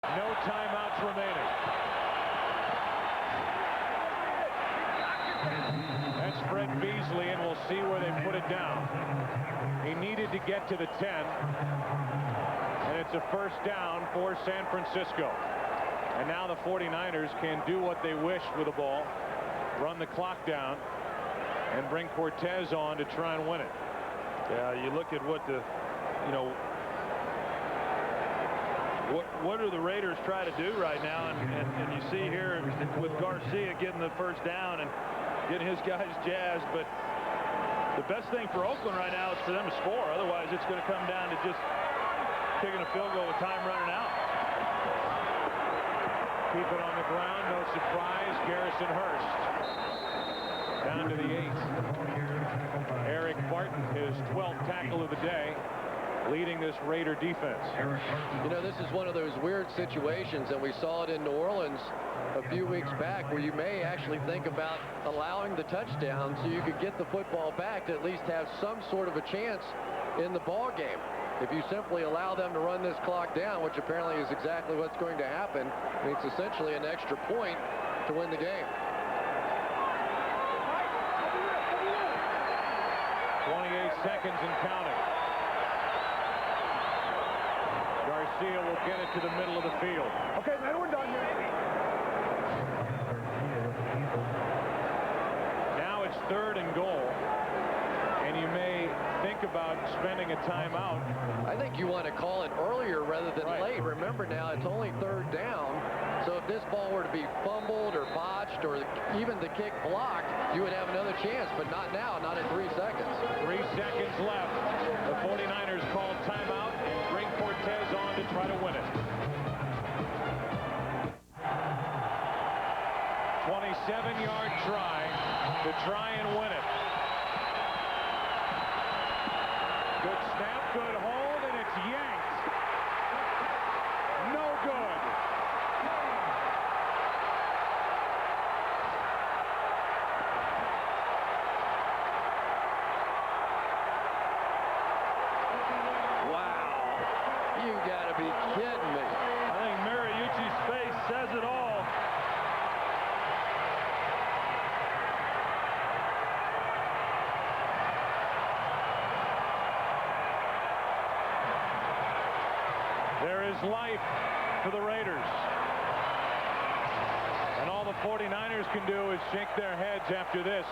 No timeouts remaining. That's Fred Beasley, and we'll see where they put it down. He needed to get to the 10, and it's a first down for San Francisco. And now the 49ers can do what they wish with the ball, run the clock down, and bring Cortez on to try and win it. Yeah, you look at what the, what do the Raiders try to do right now, and you see here with Garcia getting the first down and getting his guys jazzed, but the best thing for Oakland right now is for them to score. Otherwise, it's going to come down to just kicking a field goal with time running out. Keep it on the ground, no surprise. Garrison Hurst down to the 8. Eric Barton, his 12th tackle of the day, leading this Raider defense. This is one of those weird situations, and we saw it in New Orleans a few weeks back, where you may actually think about allowing the touchdown so you could get the football back to at least have some sort of a chance in the ball game. If you simply allow them to run this clock down, which apparently is exactly what's going to happen, I mean, it's essentially an extra point to win the game. 28 seconds and counting. Garcia will get it to the middle of the field. Okay, man, we're done here. Now it's 3rd and goal, and you may think about spending a timeout. I think you want to call it earlier rather than late. Remember now, it's only 3rd down, so if this ball were to be fumbled or botched or even the kick blocked, you would have another chance, but not now, not in 3 seconds. 3 seconds left. The 49ers call timeout and bring Cortez on to try to win it. 27-yard try to try and win it. Good snap, good hold, and it's yanked. No good. Wow. You gotta be kidding me. I think Mariucci's face says it all. There is life for the Raiders. And all the 49ers can do is shake their heads after this.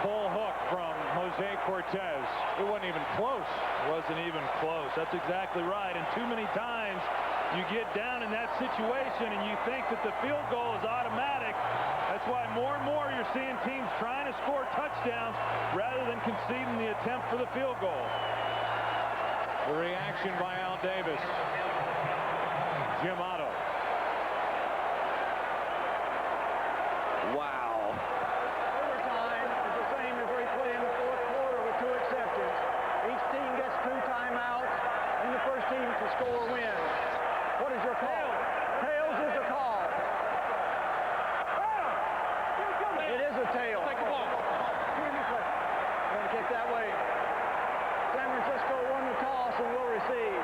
Pull hook from Jose Cortez. It wasn't even close. Wasn't even close. That's exactly right. And too many times you get down in that situation and you think that the field goal is automatic. That's why more and more you're seeing teams trying to score touchdowns rather than conceding the attempt for the field goal. The reaction by Al Davis. Jim Otto. Wow. Overtime is the same as we play in the 4th quarter with 2 exceptions. Each team gets 2 timeouts, and the first team to score wins. What is your call? Tails is the call. It is a tail. Take the ball. Going to kick that way. San Francisco won the toss and will receive.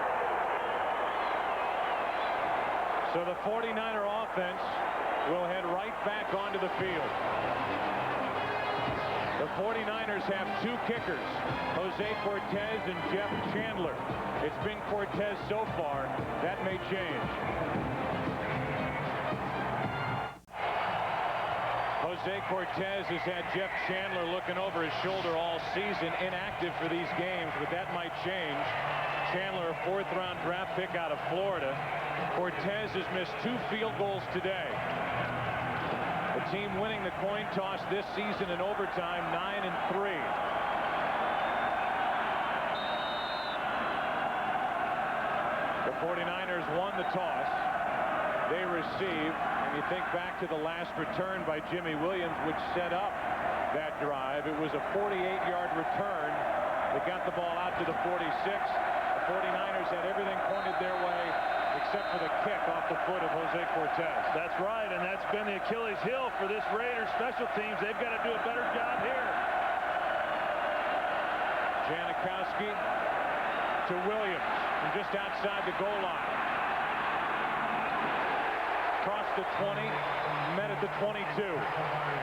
So the 49er offense will head right back onto the field. The 49ers have 2 kickers, Jose Cortez and Jeff Chandler. It's been Cortez so far. That may change. Jose Cortez has had Jeff Chandler looking over his shoulder all season, inactive for these games, but that might change. Chandler, a 4th-round draft pick out of Florida. Cortez has missed 2 field goals today. The team winning the coin toss this season in overtime, 9-3. The 49ers won the toss. They receive, and you think back to the last return by Jimmy Williams, which set up that drive. It was a 48-yard return that got the ball out to the 46. The 49ers had everything pointed their way except for the kick off the foot of Jose Cortez. That's right, and that's been the Achilles heel for this Raiders special teams. They've got to do a better job here. Janikowski to Williams from just outside the goal line. the 20, met at the 22,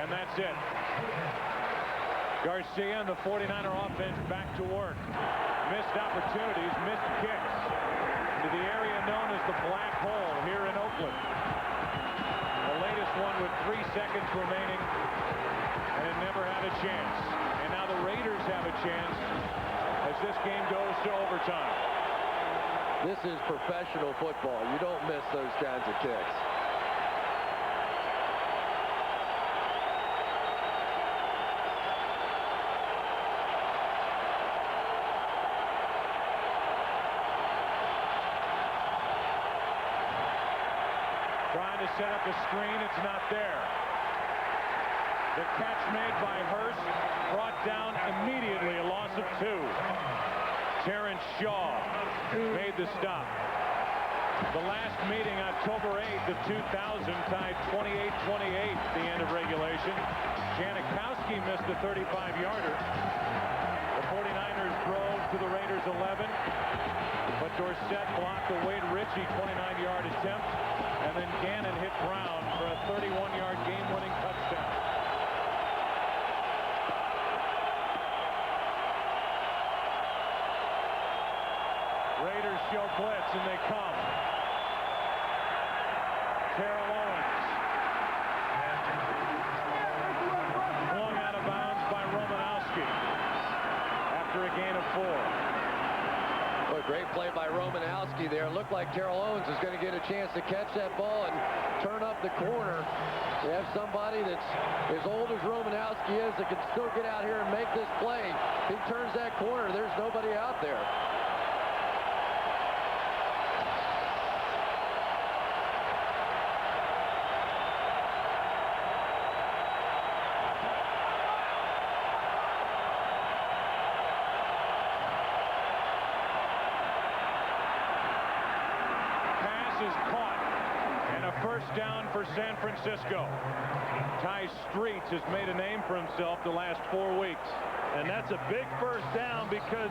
and that's it. Garcia and the 49er offense back to work. Missed opportunities, missed kicks to the area known as the black hole here in Oakland. The latest one with 3 seconds remaining, and it never had a chance. And now the Raiders have a chance as this game goes to overtime. This is professional football. You don't miss those kinds of kicks. Trying to set up a screen, it's not there. The catch made by Hurst, brought down immediately, a loss of 2. Terrence Shaw made the stop. The last meeting, October 8th of 2000, tied 28-28 at the end of regulation. Janikowski missed a 35-yarder. The 49ers drove to the Raiders' 11, but Dorsett blocked the Wade Ritchie 29-yard attempt, and then Gannon hit Brown for a 31-yard game-winning touchdown. Raiders show blitz, and they come. Terrell Owens. Flung out of bounds by Romanowski after a gain of 4. Well, great play by Romanowski there. It looked like Terrell Owens is going to get a chance to catch that ball and turn up the corner. You have somebody that's as old as Romanowski is that can still get out here and make this play. He turns that corner, there's nobody out there. Is caught, and a first down for San Francisco. Ty Streets has made a name for himself the last 4 weeks. And that's a big first down because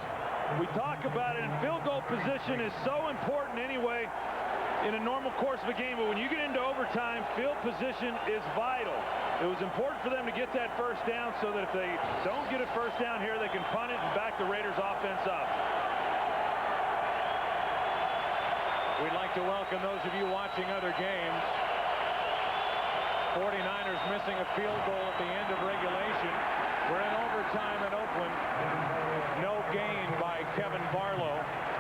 we talk about it, and field goal position is so important anyway in a normal course of a game, but when you get into overtime, field position is vital. It was important for them to get that first down so that if they don't get a first down here, they can punt it and back the Raiders offense up. We'd like to welcome those of you watching other games. 49ers missing a field goal at the end of regulation. We're in overtime in Oakland. No gain by Kevin Barlow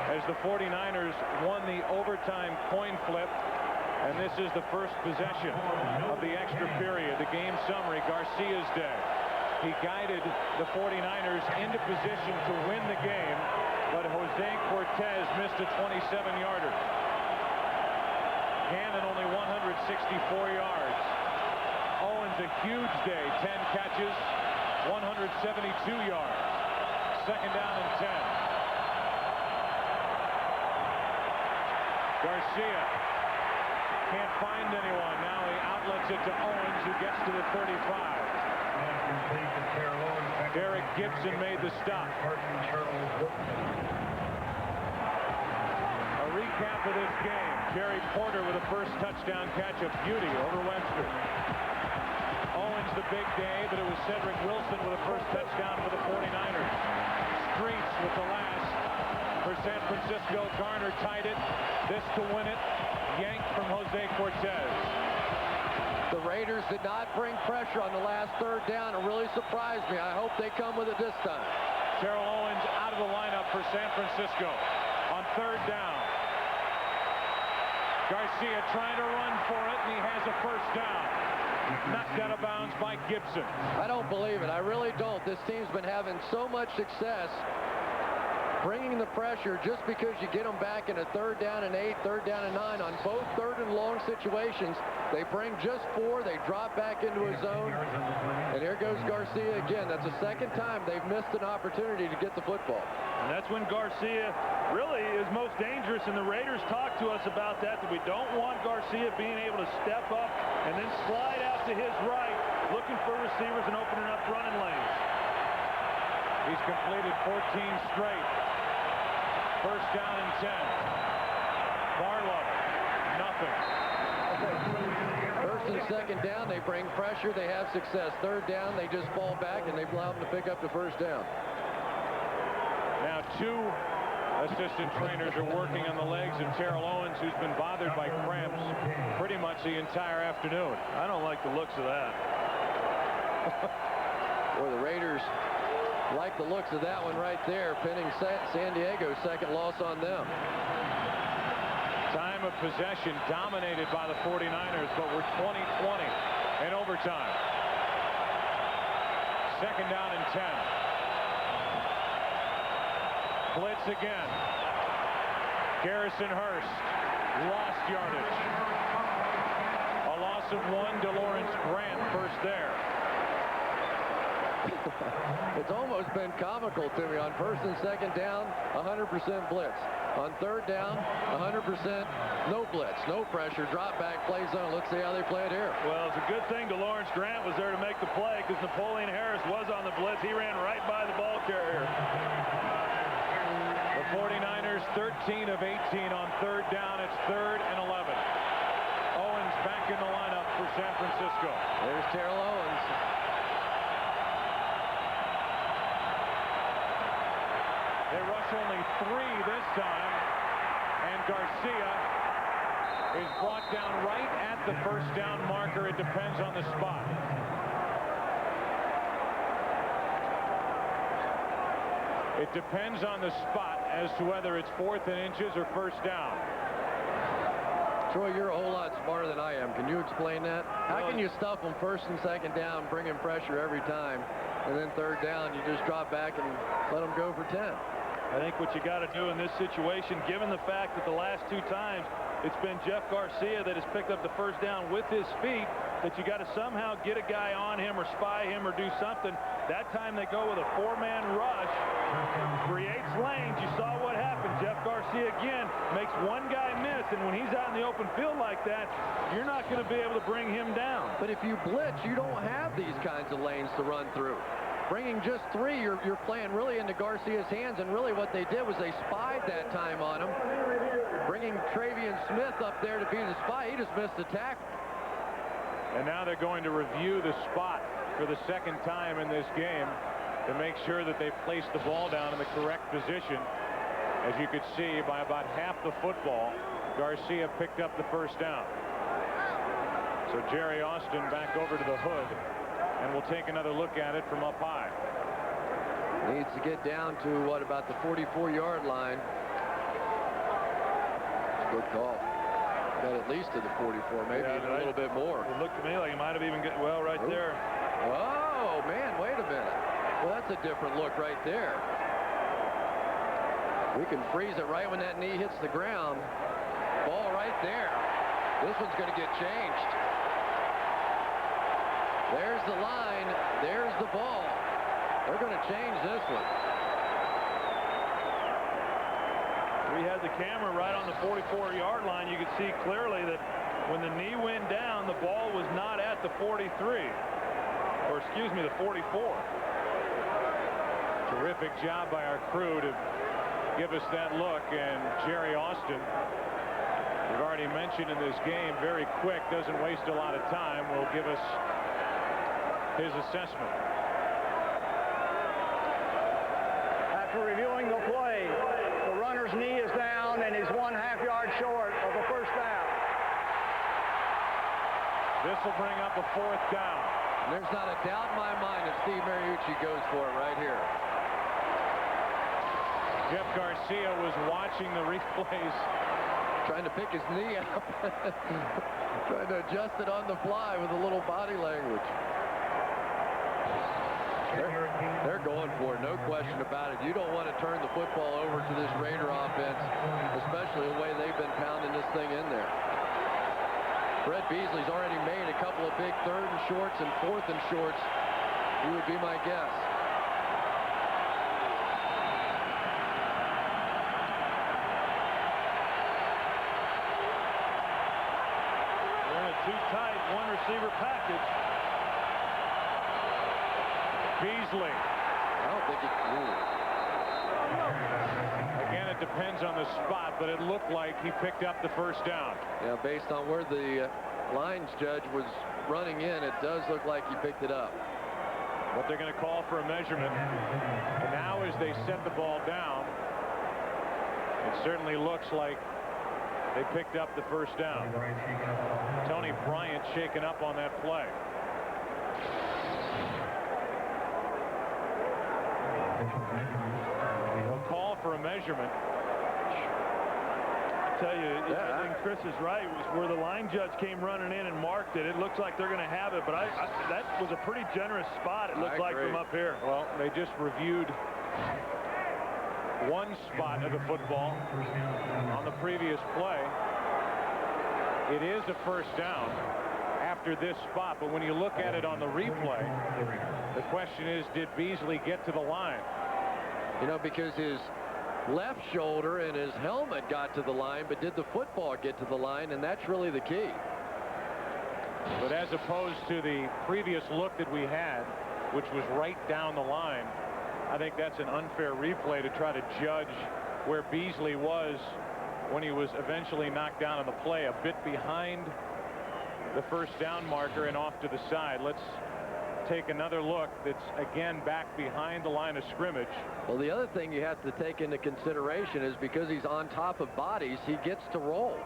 as the 49ers won the overtime coin flip. And this is the first possession of the extra period. The game summary, Garcia's day. He guided the 49ers into position to win the game, but Jose Cortez missed a 27-yarder. Gannon only 164 yards. Owens a huge day, 10 catches, 172 yards. Second down and 10. Garcia can't find anyone. Now he outlets it to Owens, who gets to the 35. Derek Gibson made the stop. A recap of this game. Kerry Porter with a first touchdown catch, a beauty over Webster. Owens the big day, but it was Cedric Wilson with a first touchdown for the 49ers. Streets with the last for San Francisco. Garner tied it. This to win it. Yanked from Jose Cortez. The Raiders did not bring pressure on the last third down. It really surprised me. I hope they come with it this time. Terrell Owens out of the lineup for San Francisco on third down. Garcia trying to run for it, and he has a first down. Knocked out of bounds by Gibson. I don't believe it. I really don't. This team's been having so much success bringing the pressure just because you get them back in a third down and 8, third down and 9 on both third and long situations. They bring just 4. They drop back into a zone. And here goes Garcia again. That's the second time they've missed an opportunity to get the football. And that's when Garcia really is most dangerous, and the Raiders talk to us about that we don't want Garcia being able to step up and then slide out to his right, looking for receivers and opening up running lanes. He's completed 14 straight. First down and 10. Barlow, nothing. and second down, they bring pressure, they have success. Third down, they just fall back, and they allow them to pick up the first down. Now 2 assistant trainers are working on the legs of Terrell Owens, who's been bothered by cramps pretty much the entire afternoon. I don't like the looks of that. Boy, the Raiders like the looks of that one right there, pinning San Diego's second loss on them. Time of possession dominated by the 49ers, but we're 20-20 in overtime. Second down and 10. Blitz again. Garrison Hurst lost yardage. A loss of 1 to Lawrence Grant, first there. It's almost been comical to me. On first and second down, 100% blitz. On third down, 100% no blitz, no pressure, drop back, play zone. Let's see how they play it here. Well, it's a good thing DeLawrence Grant was there to make the play, because Napoleon Harris was on the blitz. He ran right by the ball carrier. The 49ers 13 of 18 on third down. It's 3rd and 11. Owens back in the lineup for San Francisco. There's Terrell Owens. They rush only 3 this time, and Garcia is brought down right at the first down marker. It depends on the spot. It depends on the spot as to whether it's 4th and inches or first down. Troy, you're a whole lot smarter than I am. Can you explain that? How can you stuff them first and second down, bring in pressure every time, and then third down, you just drop back and let them go for 10? I think what you got to do in this situation, given the fact that the last 2 times it's been Jeff Garcia that has picked up the first down with his feet, that you got to somehow get a guy on him or spy him or do something. That time they go with a 4-man rush, creates lanes. You saw what happened. Jeff Garcia again makes one guy miss, and when he's out in the open field like that, you're not going to be able to bring him down. But if you blitz, you don't have these kinds of lanes to run through. Bringing just 3, you're playing really into Garcia's hands, and really what they did was they spied that time on him. Bringing Travion Smith up there to be the spy, he just missed the tackle. And now they're going to review the spot for the second time in this game to make sure that they place the ball down in the correct position. As you could see, by about half the football, Garcia picked up the first down. So Jerry Austin back over to the hood, and we'll take another look at it from up high. Needs to get down to, what, about the 44-yard line. Good call. Got at least to the 44, maybe even a little bit more. It looked to me like he might have even got, well, right there. Oh, man, wait a minute. Well, that's a different look right there. We can freeze it right when that knee hits the ground. Ball right there. This one's going to get changed. There's the line. There's the ball. They're going to change this one. We had the camera right on the 44-yard line. You could see clearly that when the knee went down, the ball was not at the 43. Or excuse me, the 44. Terrific job by our crew to give us that look. And Jerry Austin, we've already mentioned in this game, very quick, doesn't waste a lot of time, will give us his assessment. After reviewing the play, the runner's knee is down and is 1/2 yard short of a first down. This will bring up a 4th down. And there's not a doubt in my mind that Steve Mariucci goes for it right here. Jeff Garcia was watching the replays. Trying to pick his knee up. Trying to adjust it on the fly with a little body language. They're going for it, no question about it. You don't want to turn the football over to this Raider offense, especially the way they've been pounding this thing in there. Brett Beasley's already made a couple of big 3rd and shorts and 4th and shorts. He would be my guess. They're in a too tight 1-receiver package. Beasley. I don't think he can. Again, it depends on the spot, but it looked like he picked up the first down. Yeah, based on where the lines judge was running in, it does look like he picked it up. But they're going to call for a measurement. And now as they set the ball down, it certainly looks like they picked up the first down. Tony Bryant shaken up on that play. They'll call for a measurement. I tell you, I think Chris is right. It was where the line judge came running in and marked it. It looks like they're going to have it, but that was a pretty generous spot, it looked like, from up here. Well, they just reviewed one spot of the football on the previous play. It is a first down after this spot, but when you look at it on the replay, the question is, did Beasley get to the line? You know, because his left shoulder and his helmet got to the line, but did the football get to the line? And that's really the key. But as opposed to the previous look that we had, which was right down the line, I think that's an unfair replay to try to judge where Beasley was when he was eventually knocked down on the play, a bit behind the first down marker and off to the side. Let's take another look. That's again back behind the line of scrimmage. Well, the other thing you have to take into consideration is because he's on top of bodies, he gets to roll.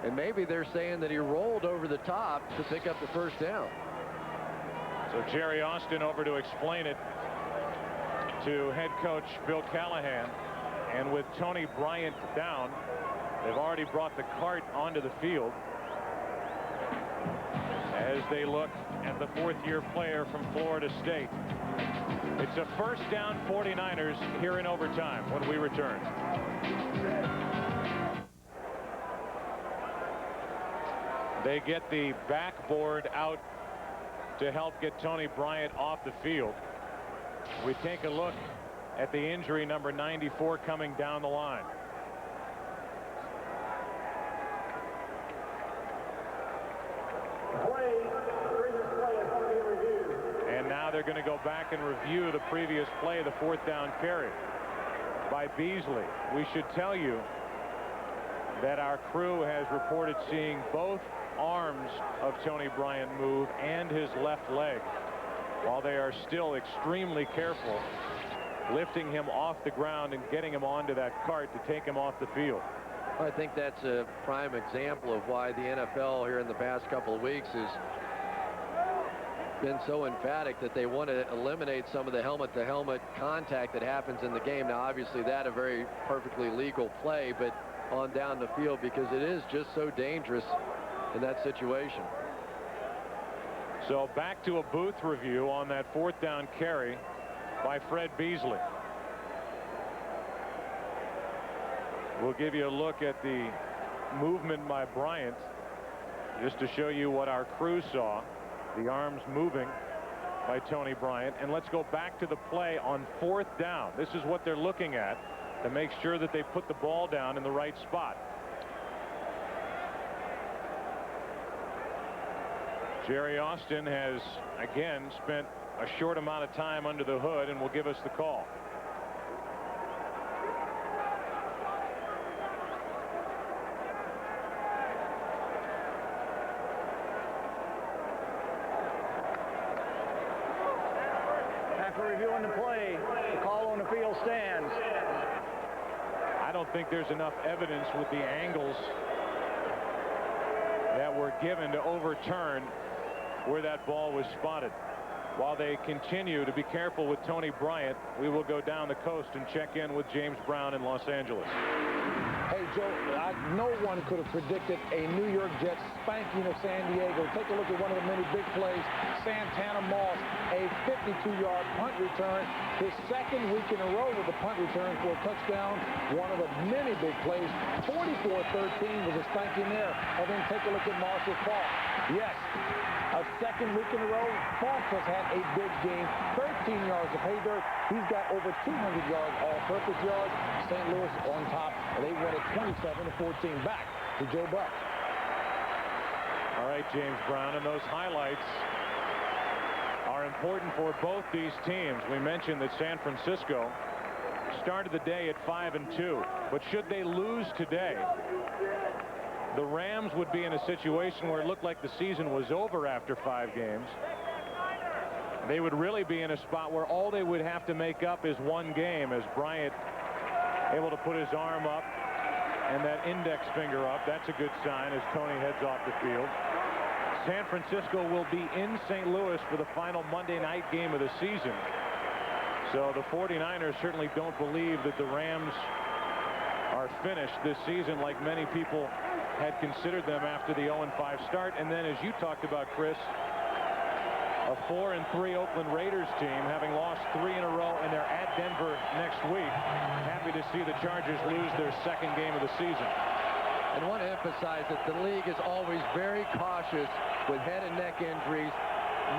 And maybe they're saying that he rolled over the top to pick up the first down. So Jerry Austin over to explain it to head coach Bill Callahan. And with Tony Bryant down, they've already brought the cart onto the field as they look at the fourth-year player from Florida State. It's a first down 49ers here in overtime when we return. They get the backboard out to help get Tony Bryant off the field. We take a look at the injury, number 94 coming down the line. And now they're going to go back and review the previous play, the fourth down carry by Beasley. We should tell you that our crew has reported seeing both arms of Tony Bryant move and his left leg, while they are still extremely careful lifting him off the ground and getting him onto that cart to take him off the field. I think that's a prime example of why the NFL here in the past couple of weeks has been so emphatic that they want to eliminate some of the helmet-to-helmet contact that happens in the game. Now, obviously, that a very perfectly legal play, but on down the field, because it is just so dangerous in that situation. So back to a booth review on that fourth down carry by Fred Beasley. We'll give you a look at the movement by Bryant just to show you what our crew saw. The arms moving by Tony Bryant. And let's go back to the play on fourth down. This is what they're looking at to make sure that they put the ball down in the right spot. Jerry Austin has again spent a short amount of time under the hood and will give us the call. After reviewing the play, the call on the field stands. I don't think there's enough evidence with the angles that were given to overturn where that ball was spotted. While they continue to be careful with Tony Bryant, we will go down the coast and check in with James Brown in Los Angeles. Hey, Joe, no one could have predicted a New York Jets spanking of San Diego. Take a look at one of the many big plays. Santana Moss, a 52-yard punt return. His second week in a row with a punt return for a touchdown. One of the many big plays. 44-13 was a spanking there. And then take a look at Marshall Faulk. Yes, a second week in a row. Faulk has had a big game. 13 yards of pay dirt. He's got over 200 yards all-purpose yards. St. Louis on top. They won it 27-14. Back to Joe Buck. All right, James Brown, and those highlights are important for both these teams. We mentioned that San Francisco started the day at 5-2. But should they lose today, the Rams would be in a situation where it looked like the season was over after 5 games. They would really be in a spot where all they would have to make up is 1 game, as Bryant able to put his arm up and that index finger up. That's a good sign as Tony heads off the field. San Francisco will be in St. Louis for the final Monday night game of the season. So the 49ers certainly don't believe that the Rams are finished this season like many people had considered them after the 0-5 start. And then, as you talked about, Chris, a 4-3 Oakland Raiders team, having lost 3 in a row, and they're at Denver next week. Happy to see the Chargers lose their 2nd game of the season. And I want to emphasize that the league is always very cautious with head and neck injuries.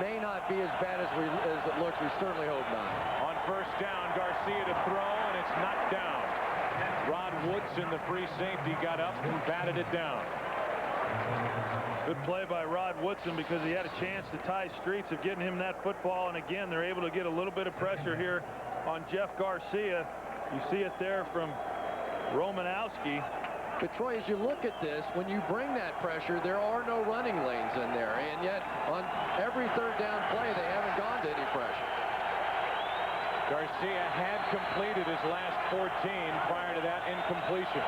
May not be as bad as it looks. We certainly hope not. On first down, Garcia to throw, and it's knocked down. Rod Woodson, the free safety, got up and batted it down. Good play by Rod Woodson, because he had a chance to tie streets of getting him that football. And again, they're able to get a little bit of pressure here on Jeff Garcia. You see it there from Romanowski. But Troy, as you look at this, when you bring that pressure, there are no running lanes in there. And yet, on every 3rd down play, they haven't gone to any pressure. Garcia had completed his last 14. Prior to that, incompletion.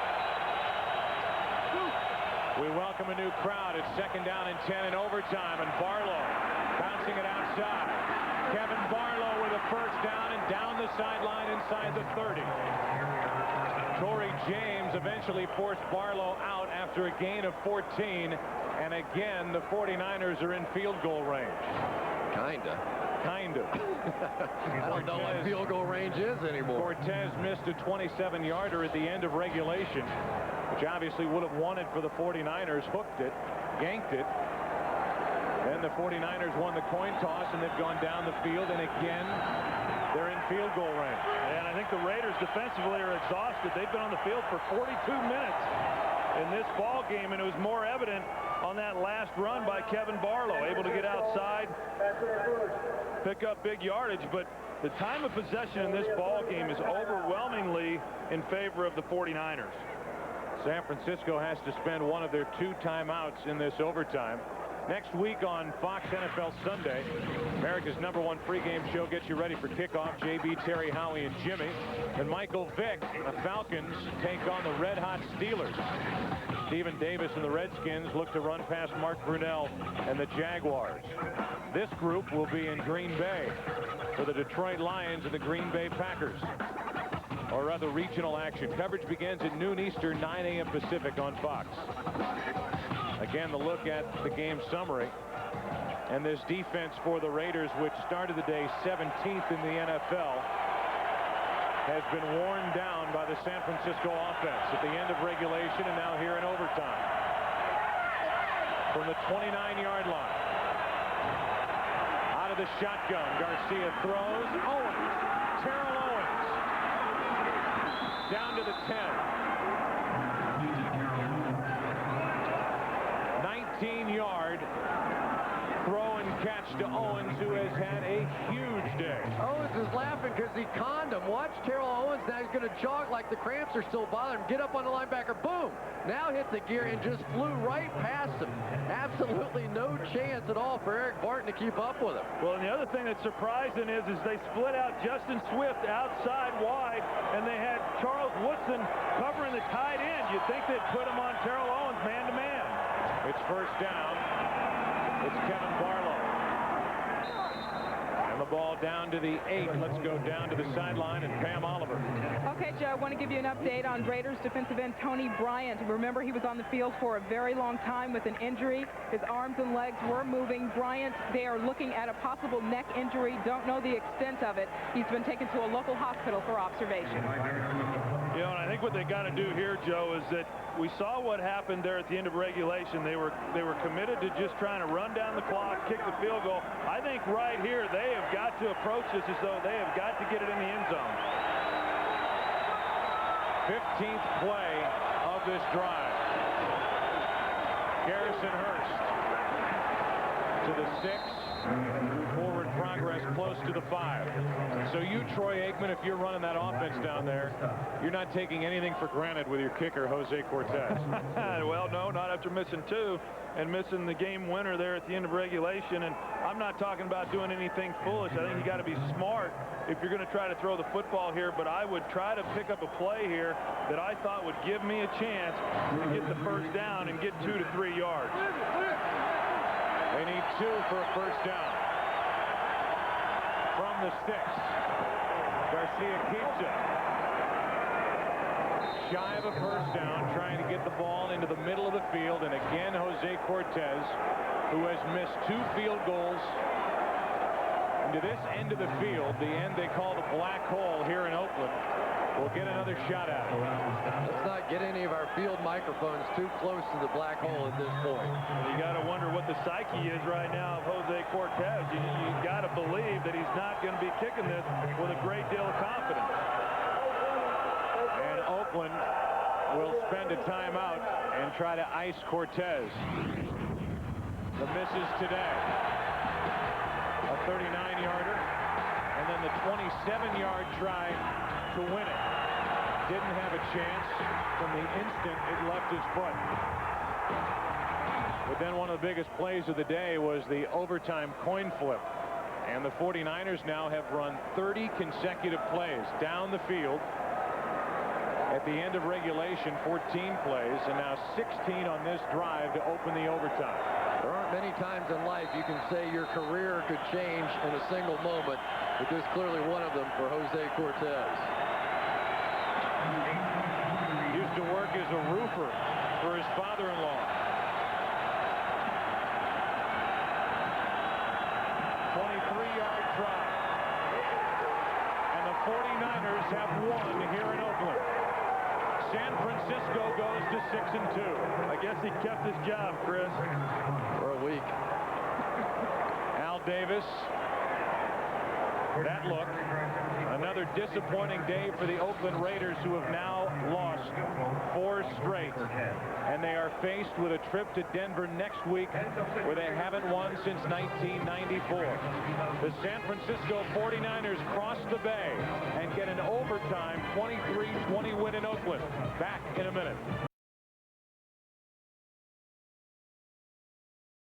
We welcome a new crowd. It's 2nd down and 10 in overtime, and Barlow bouncing it outside. Kevin Barlow with a first down and down the sideline inside the 30. Torrey James eventually forced Barlow out after a gain of 14, and again the 49ers are in field goal range. Kind of. I don't know what field goal range is anymore. Cortez missed a 27-yarder at the end of regulation, which obviously would have won it for the 49ers. Hooked it, yanked it. Then the 49ers won the coin toss, and they've gone down the field, and again they're in field goal range. And I think the Raiders defensively are exhausted. They've been on the field for 42 minutes in this ball game, and it was more evident on that last run by Kevin Barlow, able to get outside, pick up big yardage. But the time of possession in this ball game is overwhelmingly in favor of the 49ers. San Francisco has to spend one of their 2 timeouts in this overtime. Next week on Fox NFL Sunday, America's #1 pregame show gets you ready for kickoff. JB, Terry, Howie, and Jimmy. And Michael Vick, the Falcons, take on the red-hot Steelers. Stephen Davis and the Redskins look to run past Mark Brunell and the Jaguars. This group will be in Green Bay for the Detroit Lions and the Green Bay Packers. Or other regional action. Coverage begins at noon Eastern, 9 a.m. Pacific on Fox. Again, the look at the game summary. And this defense for the Raiders, which started the day 17th in the NFL, has been worn down by the San Francisco offense at the end of regulation and now here in overtime. From the 29-yard line. Out of the shotgun, Garcia throws. Owens. Terrell Owens. Down to the 10. 19-yard throw and catch to Owens, who has had a huge day. Owens is laughing because he conned him. Watch Terrell Owens. Now he's going to jog like the cramps are still bothering him. Get up on the linebacker. Boom. Now hit the gear and just flew right past him. Absolutely no chance at all for Eric Barton to keep up with him. Well, and the other thing that's surprising is they split out Justin Swift outside wide, and they had Charles Woodson covering the tight end. You'd think they'd put him on Terrell Owens man-to-man. It's first down. It's Kevin Barlow. And the ball down to the 8. Let's go down to the sideline and Pam Oliver. Okay, Joe, I want to give you an update on Raiders defensive end Tony Bryant. Remember, he was on the field for a very long time with an injury. His arms and legs were moving. Bryant, they are looking at a possible neck injury. Don't know the extent of it. He's been taken to a local hospital for observation. You know, and I think what they got to do here, Joe, is that we saw what happened there at the end of regulation. They were committed to just trying to run down the clock, kick the field goal. I think right here they have got to approach this as though they have got to get it in the end zone. 15th play of this drive. Garrison Hurst to the 6. Forward progress close to the 5. So you, Troy Aikman, if you're running that offense down there, you're not taking anything for granted with your kicker, Jose Cortez. Well, no, not after missing 2 and missing the game winner there at the end of regulation. And I'm not talking about doing anything foolish. I think you got to be smart if you're going to try to throw the football here, but I would try to pick up a play here that I thought would give me a chance to get the first down and get 2 to 3 yards. They need 2 for a first down. From the sticks. Garcia keeps it. Shy of a first down, trying to get the ball into the middle of the field, and again Jose Cortez, who has missed 2 field goals into this end of the field, the end they call the black hole here in Oakland, will get another shot at it. Let's not get any of our field microphones too close to the black hole at this point. You got to wonder what the psyche is right now of Jose Cortez. You got to believe that he's not going to be kicking this with a great deal of confidence. And Oakland will spend a timeout and try to ice Cortez. The misses today. A 39-yarder, and then the 27-yard try to win it. Didn't have a chance from the instant it left his foot. But then one of the biggest plays of the day was the overtime coin flip. And the 49ers now have run 30 consecutive plays down the field. At the end of regulation, 14 plays, and now 16 on this drive to open the overtime. There aren't many times in life you can say your career could change in a single moment, but this is clearly one of them for Jose Cortez. Used to work as a roofer for his father-in-law. 23-yard try. And the 49ers have won here in Oakland. San Francisco goes to 6-2. I guess he kept his job, Chris. For a week. Al Davis. That look. Another disappointing day for the Oakland Raiders, who have now lost 4 straight. And they are faced with a trip to Denver next week, where they haven't won since 1994. The San Francisco 49ers cross the bay and get an overtime 23-20 win in Oakland. Back in a minute.